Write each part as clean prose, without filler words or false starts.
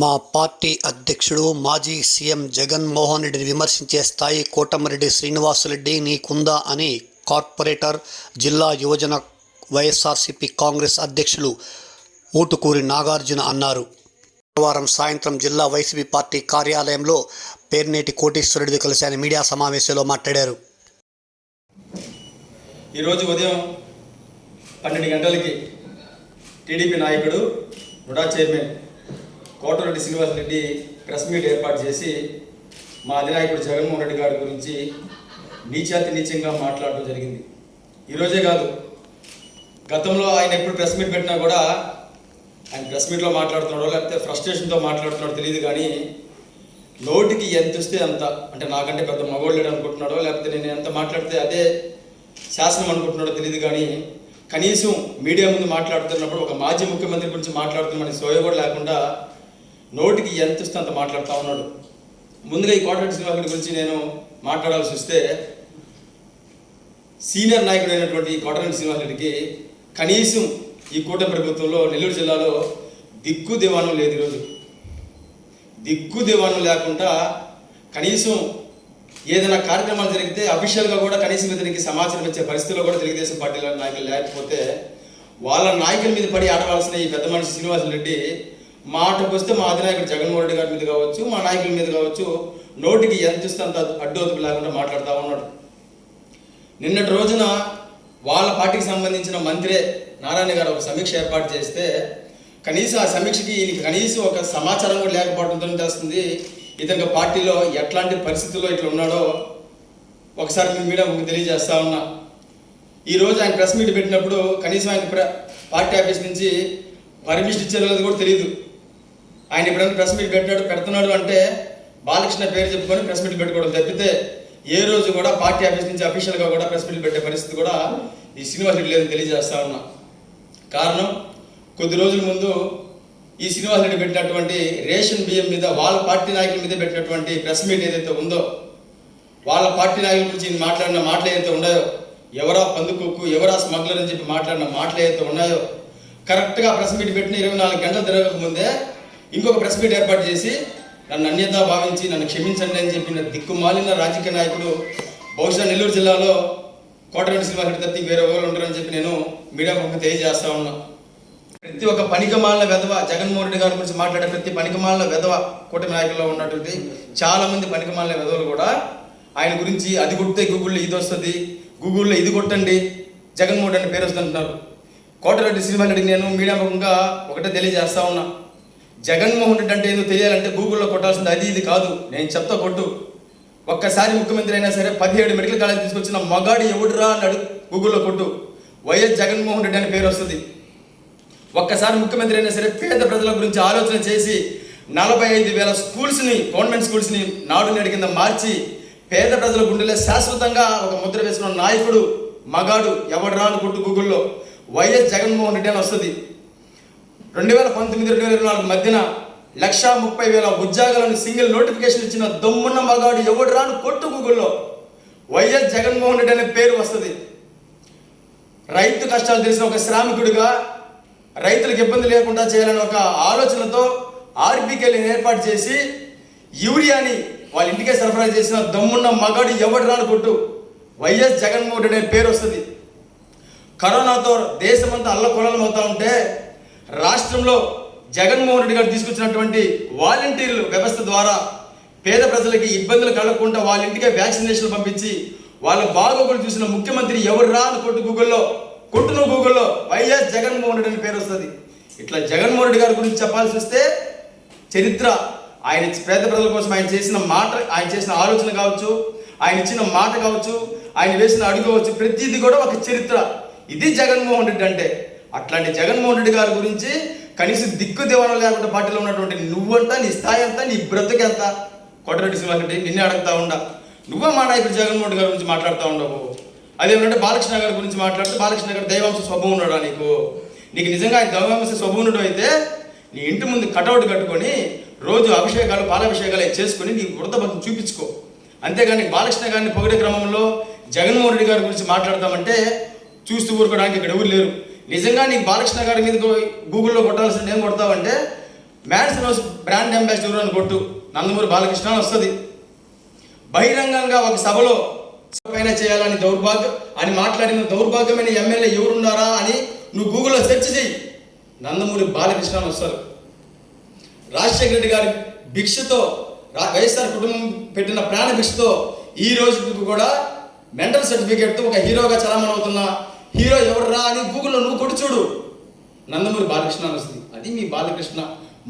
మా పార్టీ అధ్యక్షుడు మాజీ సీఎం జగన్మోహన్ రెడ్డిని విమర్శించే స్థాయి కోటమిరెడ్డి శ్రీనివాసరెడ్డి నీకుందా అని కార్పొరేటర్ జిల్లా యువజన వైఎస్ఆర్సీపీ కాంగ్రెస్ అధ్యక్షులు ఊటుకూరి నాగార్జున అన్నారు. శుక్రవారం సాయంత్రం జిల్లా వైసీపీ పార్టీ కార్యాలయంలో పేర్నేటి కోటీశ్వరరెడ్డి కలిసి ఆయన మీడియా సమావేశంలో మాట్లాడారు. ఈరోజు ఉదయం 12 గంటలకి టీడీపీ నాయకుడు NUDA chairman Kotamreddy Srinivasa Reddy press meet ఏర్పాటు చేసి మా అధినాయకుడు జగన్మోహన్ రెడ్డి గారి గురించి నీచంగా మాట్లాడడం జరిగింది. ఈరోజే కాదు, గతంలో ఆయన ఎప్పుడు ప్రెస్ మీట్ పెట్టినా కూడా ఆయన ప్రెస్ మీట్లో మాట్లాడుతున్నాడో లేకపోతే ఫ్రస్ట్రేషన్తో మాట్లాడుతున్నాడో తెలియదు, కానీ నోటికి ఎంత వస్తే అంత, అంటే నాకంటే పెద్ద మగోళ్ళేడు అనుకుంటున్నాడో లేకపోతే నేను ఎంత మాట్లాడితే అదే శాసనం అనుకుంటున్నాడో తెలియదు, కానీ కనీసం మీడియా ముందు మాట్లాడుతున్నప్పుడు ఒక మాజీ ముఖ్యమంత్రి గురించి మాట్లాడుతున్నామని సోయ కూడా లేకుండా నోటికి ఎంత వస్తే అంత మాట్లాడుతూ ఉన్నాడు. ముందుగా ఈ కోటమిరెడ్డి శ్రీనివాసరెడ్డి గురించి నేను మాట్లాడాల్సి వస్తే, సీనియర్ నాయకుడు అయినటువంటి కోటమిరెడ్డి శ్రీనివాసరెడ్డికి కనీసం ఈ కూటమి ప్రభుత్వంలో నెల్లూరు జిల్లాలో దిక్కు దివాణం లేదు. ఈరోజు దిక్కు దివాణం లేకుండా కనీసం ఏదైనా కార్యక్రమాలు జరిగితే అఫీషియల్గా కూడా కనీసం ఇతనికి సమాచారం ఇచ్చే పరిస్థితిలో కూడా తెలుగుదేశం పార్టీల నాయకులు లేకపోతే వాళ్ళ నాయకుల మీద పడి ఆడవలసిన ఈ పెద్ద మనిషి శ్రీనివాసరెడ్డి మాటకు వస్తే మా అధినాయకుడు జగన్మోహన్ రెడ్డి గారి మీద కావచ్చు, మా నాయకుల మీద కావచ్చు, నోటికి ఎంత ఇస్తే అంత అడ్డోతుకు లేకుండా మాట్లాడుతూ ఉన్నాడు. నిన్నటి రోజున వాళ్ళ పార్టీకి సంబంధించిన మంత్రే నారాయణ గారు ఒక సమీక్ష ఏర్పాటు చేస్తే కనీసం ఆ సమీక్షకి ఈయనకి కనీసం ఒక సమాచారం కూడా లేకపోవడంతో తెలుస్తుంది ఇతనికి పార్టీలో ఎట్లాంటి పరిస్థితుల్లో ఇట్లా ఉన్నాడో ఒకసారి మీ మీడియా మీకు తెలియజేస్తా ఉన్నా. ఈరోజు ఆయన ప్రెస్ మీట్ పెట్టినప్పుడు కనీసం ఆయన పార్టీ ఆఫీస్ నుంచి పర్మిషన్ ఇచ్చేది కూడా తెలియదు. ఆయన ఎప్పుడైనా ప్రెస్ మీట్ పెడుతున్నాడు అంటే బాలకృష్ణ పేరు చెప్పుకొని ప్రెస్ మీట్ పెట్టుకోవడం తప్పితే ఏ రోజు కూడా పార్టీ ఆఫీస్ నుంచి అఫీషియల్గా కూడా ప్రెస్ మీట్ పెట్టే పరిస్థితి కూడా ఈ శ్రీనివాసరెడ్డి లేదని తెలియజేస్తా ఉన్నా. కారణం, కొద్ది రోజుల ముందు ఈ శ్రీనివాసరెడ్డి పెట్టినటువంటి రేషన్ బియ్యం మీద వాళ్ళ పార్టీ నాయకుల మీద పెట్టినటువంటి ప్రెస్ మీట్ ఏదైతే ఉందో, వాళ్ళ పార్టీ నాయకుల గురించి మాట్లాడిన మాటలు ఏదైతే ఉన్నాయో, ఎవరా పందుకొక్కు, ఎవరా స్మగ్లర్ అని చెప్పి మాట్లాడిన మాటలు ఏదైతే ఉన్నాయో, కరెక్ట్గా ప్రెస్ మీట్ పెట్టిన 24 గంటలు తిరగక ముందే ఇంకొక ప్రెస్ మీట్ ఏర్పాటు చేసి నన్ను అన్యతా భావించి నన్ను క్షమించండి అని చెప్పిన దిక్కుమాలిన రాజకీయ నాయకుడు బహుశా నెల్లూరు జిల్లాలో కోటమిరెడ్డి శ్రీనివాసరెడ్డి తప్పి వేరే ఎవరు ఉంటారని చెప్పి నేను మీడియా పక్కన తెలియజేస్తా ఉన్నా. ప్రతి ఒక్క పనికిమాలిన వెధవ, జగన్మోహన్ రెడ్డి గారి గురించి మాట్లాడే ప్రతి పనికిమాలిన వెధవ కూటమి నాయకుల్లో ఉన్నటువంటి చాలామంది పనికిమాలిన వెధవలు కూడా ఆయన గురించి అది కొడితే గూగుల్లో ఇది వస్తుంది, గూగుల్లో ఇది కొట్టండి జగన్మోహన్ రెడ్డి పేరు వస్తుంది అంటున్నారు. కోటమిరెడ్డి శ్రీనివాసరెడ్డికి నేను మీడియా ముఖంగా ఒకటే తెలియజేస్తా ఉన్నా, జగన్మోహన్ రెడ్డి అంటే ఏదో తెలియాలంటే గూగుల్లో కొట్టాల్సింది అది ఇది కాదు, నేను చెప్తా కొట్టు. ఒక్కసారి ముఖ్యమంత్రి అయినా సరే 17 మెడికల్ కాలేజ్ తీసుకొచ్చిన మగాడు ఎవడురా అన్నాడు గూగుల్లో కొట్టు, వైఎస్ జగన్మోహన్ రెడ్డి అనే పేరు వస్తుంది. ఒక్కసారి ముఖ్యమంత్రి అయినా సరే పేద ప్రజల గురించి ఆలోచన చేసి 45,000 స్కూల్స్ని, గవర్నమెంట్ స్కూల్స్ని నాడు నేడు కింద మార్చి పేద ప్రజల గుండెలే శాశ్వతంగా ఒక ముద్ర వేసుకున్న నాయకుడు మగాడు ఎవడురా అని కొట్టు గూగుల్లో, వైఎస్ జగన్మోహన్ రెడ్డి అని వస్తుంది. 2019-2024 మధ్యన 130,000 ఉద్యోగాలను సింగిల్ నోటిఫికేషన్ ఇచ్చిన దమ్మున్న మగాడు ఎవడు రాను కొట్టు గూగుల్లో, వైఎస్ జగన్మోహన్ రెడ్డి అనే పేరు వస్తుంది. రైతు కష్టాలు తెలిసిన ఒక శ్రామికుడిగా రైతులకు ఇబ్బంది లేకుండా చేయాలని ఒక ఆలోచనతో ఆర్బీకేని ఏర్పాటు చేసి యూరియాని వాళ్ళ ఇంటికే సరఫరా చేసిన దమ్మున్న మగాడు ఎవడు రాను కొట్టు, వైఎస్ జగన్మోహన్ రెడ్డి అనే పేరు వస్తుంది. కరోనాతో దేశమంతా అల్లకొల్లం అవుతా ఉంటే రాష్ట్రంలో జగన్మోహన్ రెడ్డి గారు తీసుకొచ్చినటువంటి వాలంటీర్లు వ్యవస్థ ద్వారా పేద ప్రజలకి ఇబ్బందులు కలగకుండా వాళ్ళ ఇంటికే వ్యాక్సినేషన్ పంపించి వాళ్ళ బాగోగులు చూసిన ముఖ్యమంత్రి ఎవరు రా అని కొట్టు గూగుల్లో వైఎస్ జగన్మోహన్ రెడ్డి అని పేరు వస్తుంది. ఇట్లా జగన్మోహన్ రెడ్డి గారి గురించి చెప్పాల్సి వస్తే చరిత్ర, ఆయన పేద ప్రజల కోసం ఆయన చేసిన మాట, ఆయన చేసిన ఆలోచన కావచ్చు, ఆయన ఇచ్చిన మాట కావచ్చు, ఆయన వేసిన అడుగు కావచ్చు, ప్రతిదీ కూడా ఒక చరిత్ర. ఇది జగన్మోహన్ రెడ్డి అంటే. అట్లాంటి జగన్మోహన్ రెడ్డి గారి గురించి కనీసం దిక్కు దివాణం లేకుండా పార్టీలో ఉన్నటువంటి నువ్వంతా, నీ స్థాయి అంతా, నీ బ్రతుకెంత? కోటమిరెడ్డి శ్రీనివాసరెడ్డి నిన్నే అడుగుతా ఉండా, నువ్వే మా నాయకుడు జగన్మోహన్ రెడ్డి గారి గురించి మాట్లాడుతూ ఉండవు. అదేమంటే బాలకృష్ణ గారి గురించి మాట్లాడితే బాలకృష్ణ గారు దైవాంశ స్వభావం ఉన్నాడా? నీకు నిజంగా ఆయన దైవాంశ స్వభావం ఉండడం అయితే నీ ఇంటి ముందు కటౌట్ కట్టుకొని రోజు అభిషేకాలు, పాలాభిషేకాలు చేసుకొని నీ వృద్ధభక్తి చూపించుకో. అంతేగాని బాలకృష్ణ గారిని పొగిడే క్రమంలో జగన్మోహన్ రెడ్డి గారి గురించి మాట్లాడతామంటే చూస్తూ ఊరుకోవడానికి ఇక్కడ ఎవరు లేరు. నిజంగా నీకు బాలకృష్ణ గారి మీద గూగుల్లో కొట్టాల్సింది ఏం కొడతావంటే మ్యాన్స్ హౌస్ బ్రాండ్ అంబాసిడర్ అని కొట్టు, నందమూరి బాలకృష్ణ అని వస్తుంది. బహిరంగంగా ఒక సభలో పైన చేయాలని అని మాట్లాడిన దౌర్భాగ్యమైన ఎమ్మెల్యే ఎవరున్నారా అని నువ్వు గూగుల్లో సెర్చ్ చేయి, నందమూరి బాలకృష్ణ అని వస్తారు. రాజశేఖర రెడ్డి గారి భిక్షతో, వైఎస్ఆర్ కుటుంబం పెట్టిన ప్రాణ భిక్షతో ఈ రోజుకు కూడా మెంటల్ సర్టిఫికేట్తో ఒక హీరోగా చలామణి అవుతున్న హీరో ఎవర్రా అని గూగుల్లో నువ్వు కొట్టి చూడు, నందమూరి బాలకృష్ణ అని వస్తుంది. అది మీ బాలకృష్ణ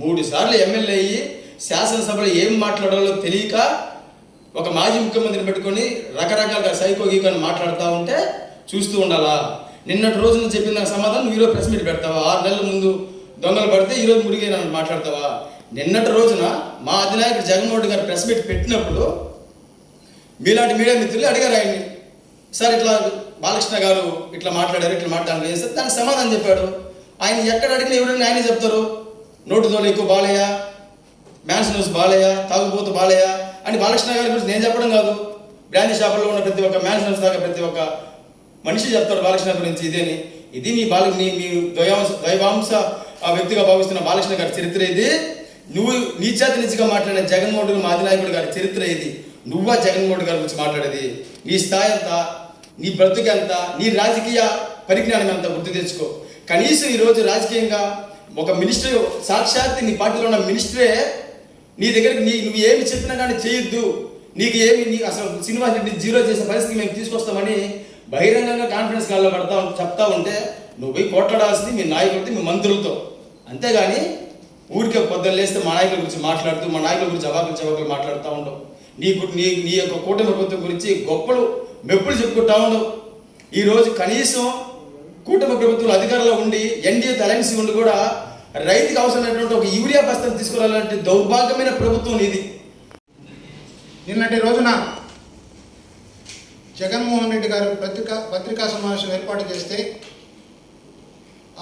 3 సార్లు ఎమ్మెల్యే అయ్యి శాసనసభలో ఏం మాట్లాడాలో తెలియక ఒక మాజీ ముఖ్యమంత్రిని పెట్టుకొని రకరకాలుగా సైకో గీకో అని మాట్లాడుతూ ఉంటే చూస్తూ ఉండాలా. నిన్నటి రోజున చెప్పిన దానికి సమాధానం నువ్వు ఈరోజు ప్రెస్ మీట్ పెడతావా? 6 నెలల ముందు దొంగలు పడితే ఈరోజు ముడిగైనా మాట్లాడతావా? నిన్నటి రోజున మా అధినాయకుడు జగన్మోహన్ రెడ్డి గారు ప్రెస్ మీట్ పెట్టినప్పుడు మీలాంటి మీడియా మిత్రులు అడిగారు ఆయన్ని, సార్ ఇట్లా బాలకృష్ణ గారు ఇట్లా మాట్లాడారు, ఇట్లా మాట్లాడారు సార్, దానికి సమాధానం చెప్పాడు. ఆయన ఎక్కడ అడిగినా ఎవరైనా ఆయనే చెప్తారు, నోటు దోల ఎక్కువ బాలయ్య, మ్యాన్స్ న్యూస్ బాలయ్య, తాగుబోతు బాలయ్య అని బాలకృష్ణ గారి గురించి నేను చెప్పడం కాదు, బ్రాంచ్ షాపుల్లో ఉన్న ప్రతి ఒక్క మ్యాన్స్ న్యూస్ దాకా ప్రతి ఒక్క మనిషి చెప్తాడు బాలకృష్ణ గురించి ఇదేని. ఇది మీ దైవాంశ వ్యక్తిగా భావిస్తున్న బాలకృష్ణ గారి చరిత్ర ఇది. నువ్వు నీచాతి నిచ్చిగా మాట్లాడిన జగన్మోహన్ రెడ్డి మా అధినాయకుడు గారి చరిత్ర ఇది. నువ్వా జగన్మోహన్ రెడ్డి గారి గురించి మాట్లాడేది? నీ స్థాయి ఎంత, నీ బ్రతుకు ఎంత, నీ రాజకీయ పరిజ్ఞానం ఎంత గుర్తు తెచ్చుకో. కనీసం ఈరోజు రాజకీయంగా ఒక మినిస్టర్, సాక్షాత్ నీ పార్టీలో ఉన్న మినిస్టరే నీ దగ్గరికి నువ్వు ఏమి చెప్పినా కానీ చేయొద్దు, నీకు అసలు శ్రీనివాస్ రెడ్డి జీరో చేసే పరిస్థితి మేము తీసుకొస్తామని బహిరంగంగా కాన్ఫిడెన్స్ కాల్లో చెప్తా ఉంటే నువ్వు పోయి కొట్లాడాల్సింది మీ నాయకులతో, మీ మంత్రులతో. అంతేగాని ఊరికే పొద్దున్న లేస్తే మా నాయకుల గురించి మాట్లాడుతూ, మా నాయకుల గురించి చవాకులు మాట్లాడుతూ ఉండవు. నీ యొక్క కూటమి ప్రభుత్వం గురించి గొప్పలు మెప్పులు చెప్పుకుంటా ఉండవు. ఈరోజు కనీసం కూటమి ప్రభుత్వం అధికారంలో ఉండి ఎన్డీఏ అలయన్స్ ఉండి కూడా రైతుకు అవసరమైనటువంటి ఒక యూరియా బస్తాను తీసుకురావాలంటే దౌర్భాగ్యమైన ప్రభుత్వం ఇది. నిన్నటి రోజున జగన్మోహన్ రెడ్డి గారు పత్రికా సమావేశం ఏర్పాటు చేస్తే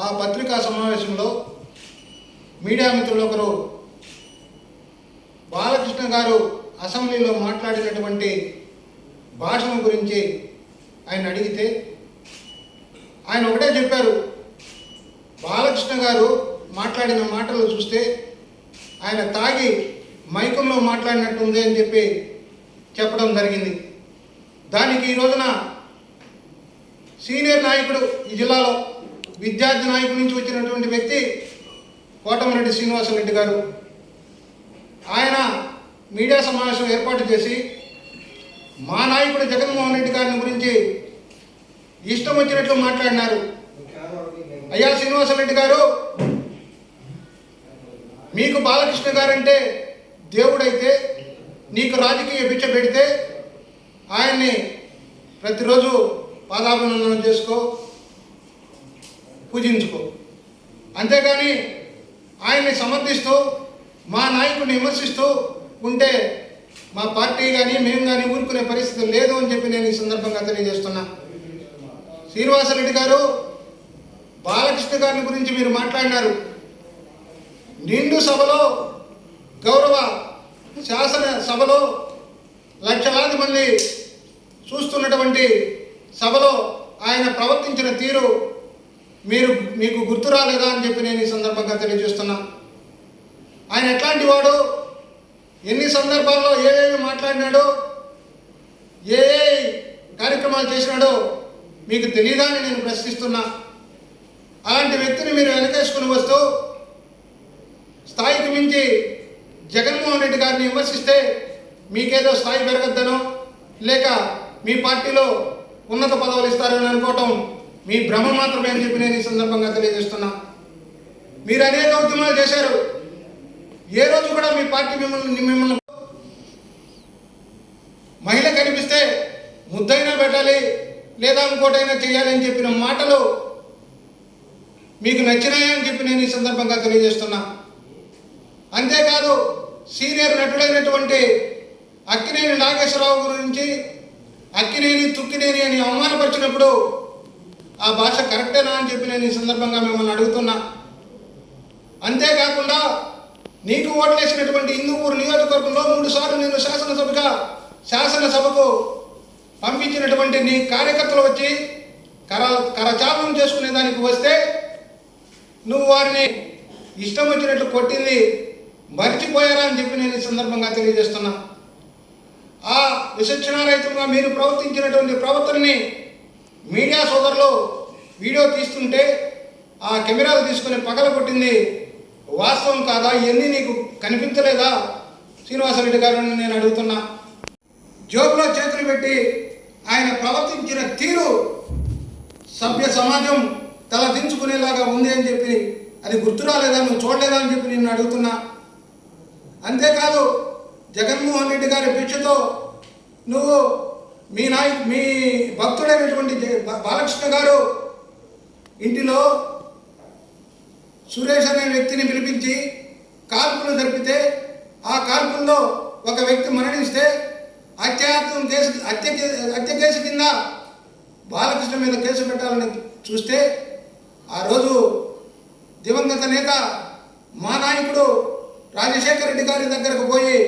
ఆ పత్రికా సమావేశంలో మీడియా మిత్రులు ఒకరు బాలకృష్ణ గారు అసెంబ్లీలో మాట్లాడినటువంటి భాషణ గురించి ఆయన అడిగితే ఆయన ఒకటే చెప్పారు, బాలకృష్ణ గారు మాట్లాడిన మాటలు చూస్తే ఆయన తాగి మైకంలో మాట్లాడినట్టుంది అని చెప్పి చెప్పడం జరిగింది. దానికి ఈ రోజున సీనియర్ నాయకుడు, ఈ జిల్లాలో విద్యార్థి నాయకుడి నుంచి వచ్చినటువంటి వ్యక్తి కోటమిరెడ్డి శ్రీనివాసరెడ్డి గారు, ఆయన మీడియా సమావేశం ఏర్పాటు చేసి మా నాయకుడు జగన్మోహన్ రెడ్డి గారిని గురించి ఇష్టం వచ్చినట్లు మాట్లాడినారు. అయ్యా శ్రీనివాసరెడ్డి గారు, మీకు బాలకృష్ణ గారంటే దేవుడైతే, నీకు రాజకీయ భిక్ష పెడితే ఆయన్ని ప్రతిరోజు పాదాభివందనం చేసుకో, పూజించుకో. అంతేగాని ఆయన్ని సమర్థిస్తూ మా నాయకుడిని విమర్శిస్తూ ఉంటే మా పార్టీ కానీ మేము కానీ ఊరుకునే పరిస్థితి లేదు అని చెప్పి నేను ఈ సందర్భంగా తెలియజేస్తున్నా. శ్రీనివాసరెడ్డి గారు, బాలకృష్ణ గారిని గురించి మీరు మాట్లాడినారు. నిండు సభలో, గౌరవ శాసన సభలో లక్షలాది మంది చూస్తున్నటువంటి సభలో ఆయన ప్రవర్తించిన తీరు మీకు గుర్తు రాలేదా అని చెప్పి నేను ఈ సందర్భంగా తెలియజేస్తున్నా. ఆయన ఎట్లాంటి వాడు, ఎన్ని సందర్భాల్లో ఏమేమి మాట్లాడినాడో, ఏ కార్యక్రమాలు చేసినాడో మీకు తెలియదా అని నేను ప్రశ్నిస్తున్నా. అలాంటి వ్యక్తిని మీరు వెనకేసుకుని వస్తూ స్థాయికి మించి జగన్మోహన్ రెడ్డి గారిని విమర్శిస్తే మీకేదో స్థాయి పెరగద్దనో లేక మీ పార్టీలో ఉన్నత పదవులు ఇస్తారని అనుకోవటం మీ భ్రమ మాత్రమే అని చెప్పి నేను ఈ సందర్భంగా తెలియజేస్తున్నా. మీరు అనేక ఉద్యమాలు చేశారు. ఏ రోజు కూడా మీ పార్టీ మిమ్మల్ని మహిళ కనిపిస్తే ముద్దైనా పెట్టాలి లేదా ఇంకోటైనా చేయాలి అని చెప్పిన మాటలు మీకు నచ్చినాయని చెప్పి నేను ఈ సందర్భంగా తెలియజేస్తున్నా. అంతేకాదు, సీనియర్ నటుడైనటువంటి అక్కినేని నాగేశ్వరరావు గురించి అక్కినేని తుక్కినేని అని అవమానపరిచినప్పుడు ఆ భాష కరెక్టేనా అని చెప్పి నేను ఈ సందర్భంగా మిమ్మల్ని అడుగుతున్నా. అంతేకాకుండా నీకు ఓట్లేసినటువంటి హిందూపూర్ నియోజకవర్గంలో 3 సార్లు నేను శాసనసభకు పంపించినటువంటి నీ కార్యకర్తలు వచ్చి కరచాలనం చేసుకునే దానికి వస్తే నువ్వు వారిని ఇష్టం వచ్చినట్లు కొట్టింది మర్చిపోయారా అని చెప్పి నేను ఈ సందర్భంగా తెలియజేస్తున్నా. ఆ విచక్షణారహితంగా మీరు ప్రవర్తించినటువంటి ప్రవర్తనని మీడియా సోదరులు వీడియో తీస్తుంటే ఆ కెమెరాలు తీసుకుని పగలగొట్టింది వాస్తవం కాదా? ఇవన్నీ నీకు కనిపించలేదా శ్రీనివాసరెడ్డి గారు అని నేను అడుగుతున్నా. జోబులో చేతులు పెట్టి ఆయన ప్రవర్తించిన తీరు సభ్య సమాజం తల దించుకునేలాగా ఉంది అని చెప్పి అది గుర్తు రాలేదా, నువ్వు చూడలేదా అని చెప్పి నేను అడుగుతున్నా. అంతేకాదు జగన్మోహన్ రెడ్డి గారి భిక్షతో నువ్వు మీ భక్తుడైనటువంటి బాలకృష్ణ గారు ఇంటిలో సురేష్ అనే వ్యక్తిని పిలిపించి కాల్పులు జరిపితే ఆ కాల్పుల్లో ఒక వ్యక్తి మరణిస్తే హత్య కేసు కింద బాలకృష్ణ మీద కేసు పెట్టాలని చూస్తే ఆ రోజు దివంగత నేత మా నాయకుడు రాజశేఖర రెడ్డి గారి దగ్గరకు పోయి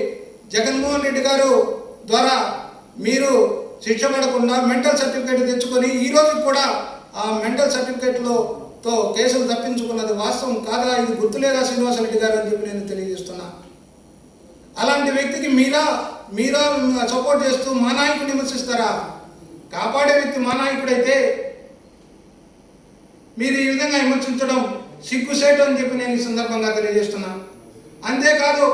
జగన్మోహన్ రెడ్డి గారు ద్వారా మీరు శిక్ష పడకుండా మెంటల్ సర్టిఫికేట్ తెచ్చుకొని ఈ రోజు కూడా ఆ మెంటల్ సర్టిఫికేట్లతో కేసులు తప్పించుకున్నది వాస్తవం కాదా? ఇది గుర్తులేదా శ్రీనివాసరెడ్డి గారు అని చెప్పి నేను తెలియజేస్తున్నా. అలాంటి వ్యక్తికి మీరా సపోర్ట్ చేస్తూ మా నాయకుడిని విమర్శిస్తారా? కాపాడే వ్యక్తి మా నాయకుడైతే మీరు ఈ విధంగా విమర్శించడం సిగ్గుసేటు అని చెప్పి నేను ఈ సందర్భంగా తెలియజేస్తున్నా. అంతేకాదు